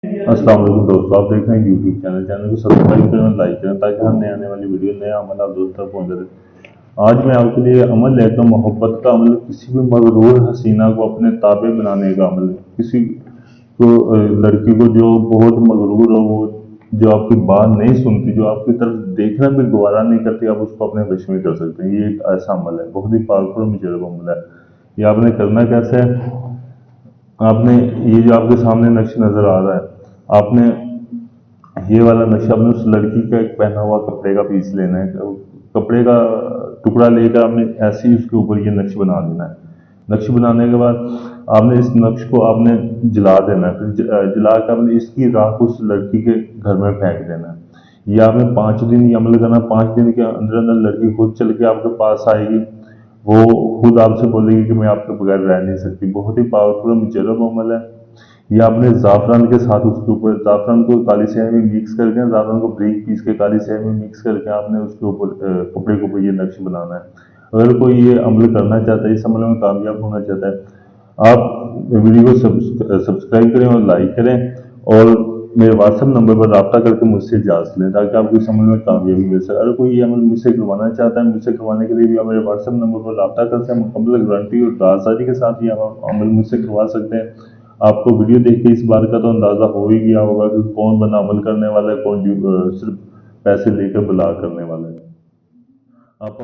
अस्सलाम वालेकुम दोस्तों, आप देख रहे हैं यूट्यूब चैनल को सब्सक्राइब करें और लाइक करें ताकि हर नए आने वाली वीडियो नया अमल आप दोस्तों तक पहुँच सके। आज मैं आपके लिए अमल लेकर मोहब्बत का अमल, किसी भी मगरूर हसीना को अपने ताबे बनाने का अमल। किसी को लड़की को जो बहुत मगरूर हो, वो जो आपकी बात नहीं सुनती, जो आपकी तरफ देखना भी गवारा नहीं करती, आप उसको अपने वश में कर सकते हैं। ये एक ऐसा अमल है, बहुत ही पावरफुल मुजरब अमल है। ये आपने करना कैसे है? आपने ये जो आपके सामने नक्श नजर आ रहा है, आपने ये वाला नक्शा अपने उस लड़की का एक पहना हुआ कपड़े का पीस लेना है। कपड़े का टुकड़ा लेकर आपने ऐसे ही उसके ऊपर ये नक्श बना देना है। नक्श बनाने के बाद आपने इस नक्श को आपने जला देना है। फिर जला कर आपने इसकी राख उस लड़की के घर में फेंक देना है। ये आपने 5 दिन ये अमल करना। 5 दिन के अंदर अंदर लड़की खुद चल के आपके पास आएगी। वो खुद आपसे बोलेगी कि मैं आपके बगैर रह नहीं सकती। बहुत ही पावरफुल मुजरब अमल है। ये आपने ज़ाफ़रान के साथ उसके ऊपर ज़ाफ़रान को काली स्याही में मिक्स करके, ज़ाफ़रान को बारीक पीस के काली स्याही में मिक्स करके आपने उसके ऊपर कपड़े के ऊपर ये नक्श बनाना है। अगर कोई ये अमल करना चाहता है, इस अमल में कामयाब होना चाहता है, आप वीडियो को सब्सक्राइब करें और लाइक करें और मेरे व्हाट्सएप नंबर पर रब्ता करके मुझसे इजाज़त लें ताकि आपको इस अमल में कामयाबी मिल सके। अगर कोई ये अमल मुझसे करवाना चाहता है, मुझसे करवाने के लिए भी आप मेरे व्हाट्सएप नंबर पर रब्ता कर सकते हैं। मुकम्मल गारंटी और राज़दारी के साथ ये आप अमल मुझसे करवा सकते हैं। आपको वीडियो देख के इस बार का तो अंदाज़ा हो ही गया होगा कि कौन बंदा अमल करने वाला है, कौन सिर्फ पैसे लेकर बुला करने वाला है। आप